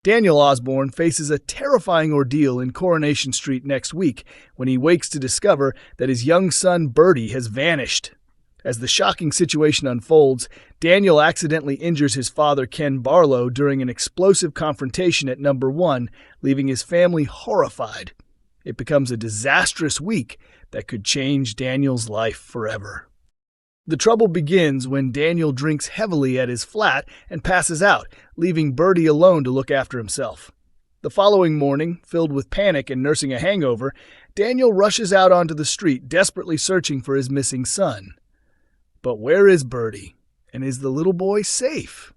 Daniel Osbourne faces a terrifying ordeal in Coronation Street next week when he wakes to discover that his young son Bertie has vanished. As the shocking situation unfolds, Daniel accidentally injures his father Ken Barlow during an explosive confrontation at number 1, leaving his family horrified. It becomes a disastrous week that could change Daniel's life forever. The trouble begins when Daniel drinks heavily at his flat and passes out, leaving Bertie alone to look after himself. The following morning, filled with panic and nursing a hangover, Daniel rushes out onto the street, desperately searching for his missing son. But where is Bertie? And is the little boy safe?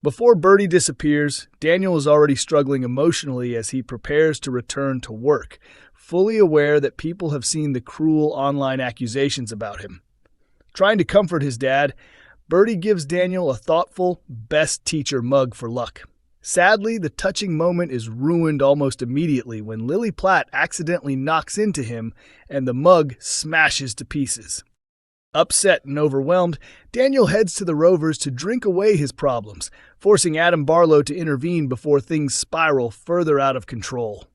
Before Bertie disappears, Daniel is already struggling emotionally as he prepares to return to work, fully aware that people have seen the cruel online accusations about him. Trying to comfort his dad, Bertie gives Daniel a thoughtful, best teacher mug for luck. Sadly, the touching moment is ruined almost immediately when Lily Platt accidentally knocks into him and the mug smashes to pieces. Upset and overwhelmed, Daniel heads to the Rovers to drink away his problems, forcing Adam Barlow to intervene before things spiral further out of control.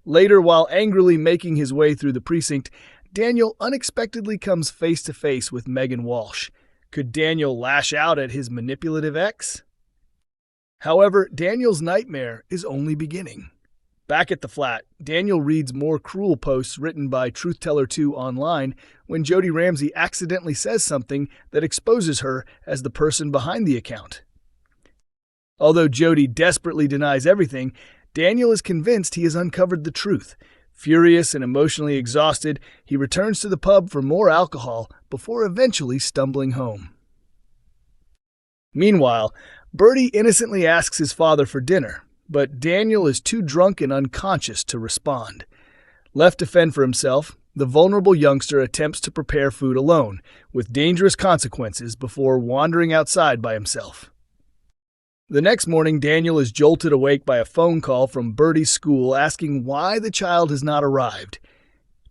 Later, while angrily making his way through the precinct, Daniel unexpectedly comes face to face with Megan Walsh. Could Daniel lash out at his manipulative ex? However, Daniel's nightmare is only beginning. Back at the flat, Daniel reads more cruel posts written by Truthteller 2 online when Jodie Ramsey accidentally says something that exposes her as the person behind the account. Although Jodie desperately denies everything, Daniel is convinced he has uncovered the truth. Furious and emotionally exhausted, he returns to the pub for more alcohol before eventually stumbling home. Meanwhile, Bertie innocently asks his father for dinner, but Daniel is too drunk and unconscious to respond. Left to fend for himself, the vulnerable youngster attempts to prepare food alone, with dangerous consequences before wandering outside by himself. The next morning, Daniel is jolted awake by a phone call from Bertie's school asking why the child has not arrived.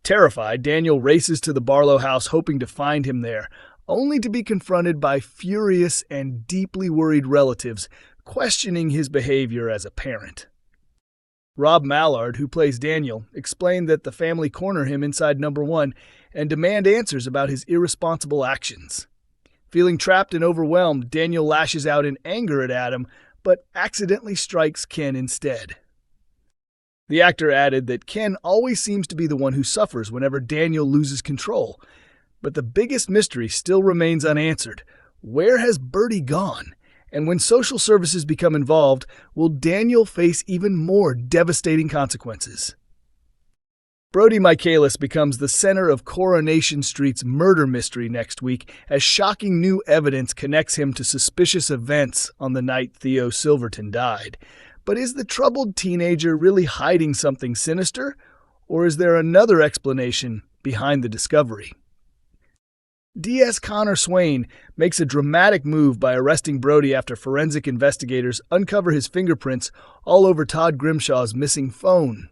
Terrified, Daniel races to the Barlow house hoping to find him there, only to be confronted by furious and deeply worried relatives questioning his behavior as a parent. Rob Mallard, who plays Daniel, explained that the family corner him inside number 1 and demand answers about his irresponsible actions. Feeling trapped and overwhelmed, Daniel lashes out in anger at Adam, but accidentally strikes Ken instead. The actor added that Ken always seems to be the one who suffers whenever Daniel loses control. But the biggest mystery still remains unanswered. Where has Bertie gone? And when social services become involved, will Daniel face even more devastating consequences? Brodie Michaelis becomes the center of Coronation Street's murder mystery next week as shocking new evidence connects him to suspicious events on the night Theo Silverton died. But is the troubled teenager really hiding something sinister, or is there another explanation behind the discovery? D.S. Connor Swain makes a dramatic move by arresting Brodie after forensic investigators uncover his fingerprints all over Todd Grimshaw's missing phone.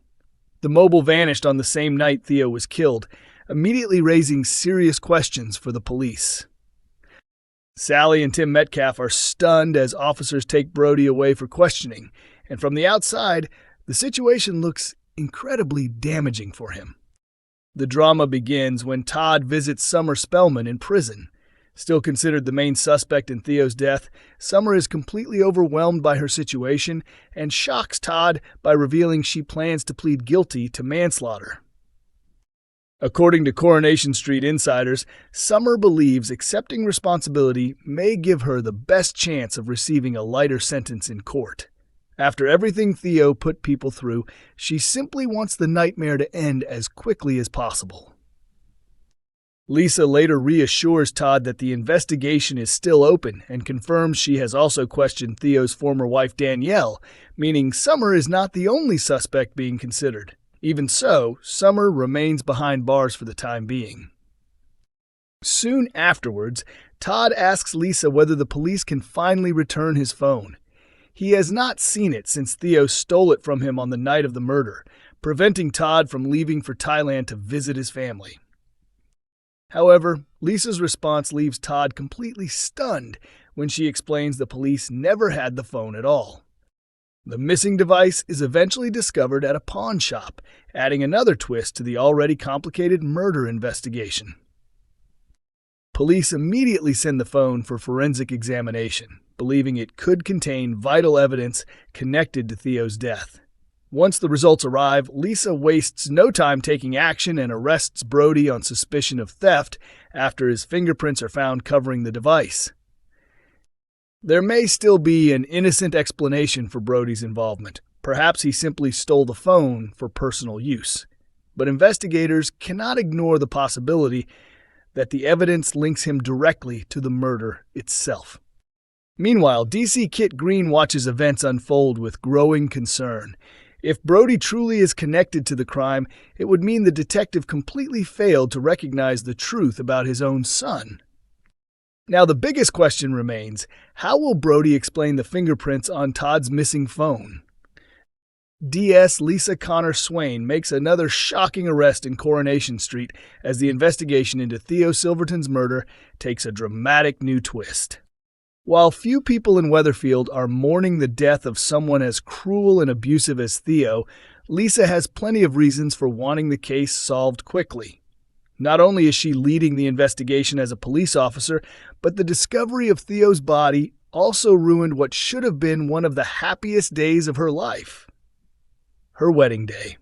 The mobile vanished on the same night Theo was killed, immediately raising serious questions for the police. Sally and Tim Metcalf are stunned as officers take Brodie away for questioning, and from the outside, the situation looks incredibly damaging for him. The drama begins when Todd visits Summer Spellman in prison. Still considered the main suspect in Theo's death, Summer is completely overwhelmed by her situation and shocks Todd by revealing she plans to plead guilty to manslaughter. According to Coronation Street insiders, Summer believes accepting responsibility may give her the best chance of receiving a lighter sentence in court. After everything Theo put people through, she simply wants the nightmare to end as quickly as possible. Lisa later reassures Todd that the investigation is still open and confirms she has also questioned Theo's former wife Danielle, meaning Summer is not the only suspect being considered. Even so, Summer remains behind bars for the time being. Soon afterwards, Todd asks Lisa whether the police can finally return his phone. He has not seen it since Theo stole it from him on the night of the murder, preventing Todd from leaving for Thailand to visit his family. However, Lisa's response leaves Todd completely stunned when she explains the police never had the phone at all. The missing device is eventually discovered at a pawn shop, adding another twist to the already complicated murder investigation. Police immediately send the phone for forensic examination, believing it could contain vital evidence connected to Theo's death. Once the results arrive, Lisa wastes no time taking action and arrests Bertie on suspicion of theft after his fingerprints are found covering the device. There may still be an innocent explanation for Bertie's involvement. Perhaps he simply stole the phone for personal use. But investigators cannot ignore the possibility that the evidence links him directly to the murder itself. Meanwhile, DC Kit Green watches events unfold with growing concern. If Bertie truly is connected to the crime, it would mean the detective completely failed to recognize the truth about his own son. Now, the biggest question remains, how will Bertie explain the fingerprints on Todd's missing phone? DS Lisa Connor Swain makes another shocking arrest in Coronation Street as the investigation into Theo Silverton's murder takes a dramatic new twist. While few people in Weatherfield are mourning the death of someone as cruel and abusive as Theo, Lisa has plenty of reasons for wanting the case solved quickly. Not only is she leading the investigation as a police officer, but the discovery of Theo's body also ruined what should have been one of the happiest days of her life: her wedding day.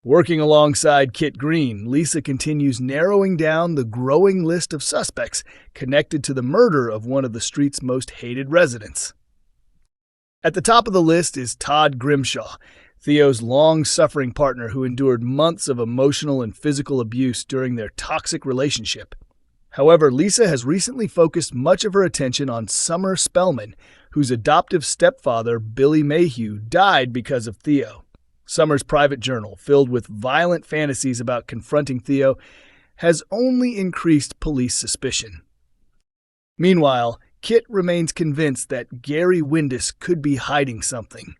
Working alongside Kit Green, Lisa continues narrowing down the growing list of suspects connected to the murder of one of the street's most hated residents. At the top of the list is Todd Grimshaw, Theo's long-suffering partner who endured months of emotional and physical abuse during their toxic relationship. However, Lisa has recently focused much of her attention on Summer Spellman, whose adoptive stepfather, Billy Mayhew, died because of Theo. Summer's private journal, filled with violent fantasies about confronting Theo, has only increased police suspicion. Meanwhile, Kit remains convinced that Gary Windus could be hiding something.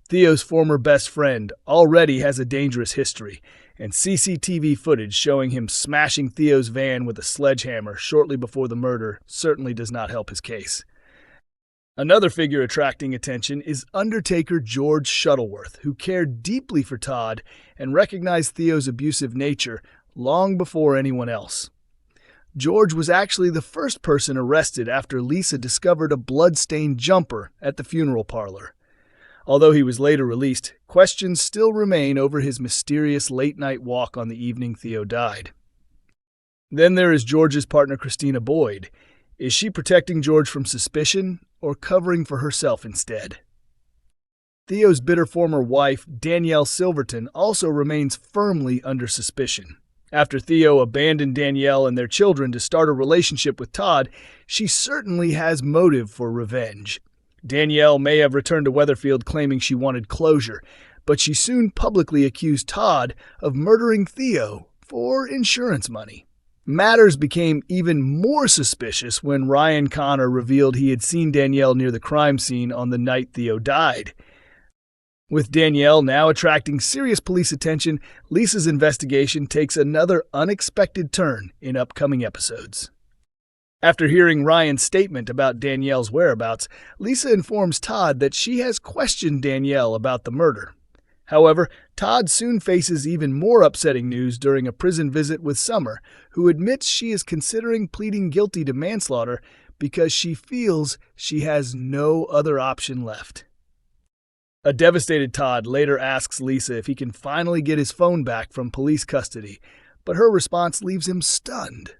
Theo's former best friend already has a dangerous history, and CCTV footage showing him smashing Theo's van with a sledgehammer shortly before the murder certainly does not help his case. Another figure attracting attention is Undertaker George Shuttleworth, who cared deeply for Todd and recognized Theo's abusive nature long before anyone else. George was actually the first person arrested after Lisa discovered a blood-stained jumper at the funeral parlor. Although he was later released, questions still remain over his mysterious late-night walk on the evening Theo died. Then there is George's partner Christina Boyd. Is she protecting George from suspicion or covering for herself instead? Theo's bitter former wife, Danielle Silverton, also remains firmly under suspicion. After Theo abandoned Danielle and their children to start a relationship with Todd, she certainly has motive for revenge. Danielle may have returned to Weatherfield claiming she wanted closure, but she soon publicly accused Todd of murdering Theo for insurance money. Matters became even more suspicious when Ryan Connor revealed he had seen Danielle near the crime scene on the night Theo died. With Danielle now attracting serious police attention, Lisa's investigation takes another unexpected turn in upcoming episodes. After hearing Ryan's statement about Danielle's whereabouts, Lisa informs Todd that she has questioned Danielle about the murder. However, Todd soon faces even more upsetting news during a prison visit with Summer, who admits she is considering pleading guilty to manslaughter because she feels she has no other option left. A devastated Todd later asks Lisa if he can finally get his phone back from police custody, but her response leaves him stunned.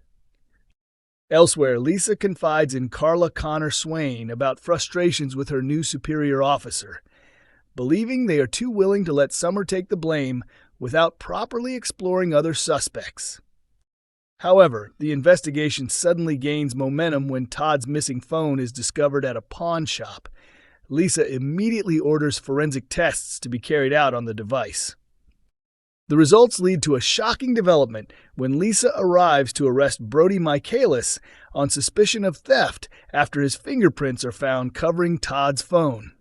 Elsewhere, Lisa confides in Carla Connor Swain about frustrations with her new superior officer, believing they are too willing to let Summer take the blame without properly exploring other suspects. However, the investigation suddenly gains momentum when Todd's missing phone is discovered at a pawn shop. Lisa immediately orders forensic tests to be carried out on the device. The results lead to a shocking development when Lisa arrives to arrest Bertie Michaelis on suspicion of theft after his fingerprints are found covering Todd's phone.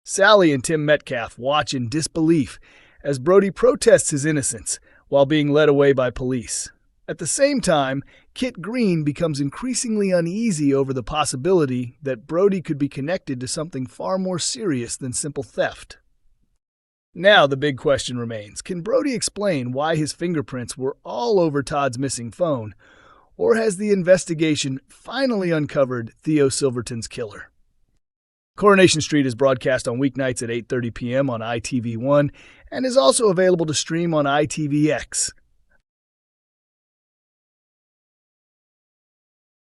Sally and Tim Metcalf watch in disbelief as Bertie protests his innocence while being led away by police. At the same time, Kit Green becomes increasingly uneasy over the possibility that Bertie could be connected to something far more serious than simple theft. Now the big question remains, can Bertie explain why his fingerprints were all over Todd's missing phone, or has the investigation finally uncovered Theo Silverton's killer? Coronation Street is broadcast on weeknights at 8:30 p.m. on ITV1 and is also available to stream on ITVX.